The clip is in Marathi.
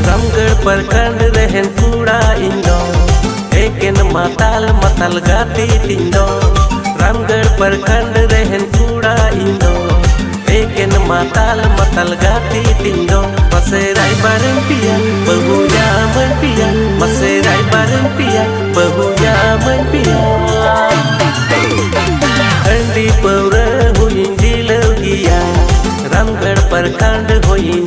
रामगढ़ प्रखंड रहन कूड़ा इंदो एकेन माताल माताल गाती तिंदो। रामगढ़ प्रखंड रहन कूड़ा इंदो एकेन माताल माताल गाती तिंदो। मसेराय बारन पिया बहुया मन पिया, मसेराय बारन पिया बहुया मन पिया। हंडी पौर हुई जिलो गिया रामगढ़ प्रखंड हुई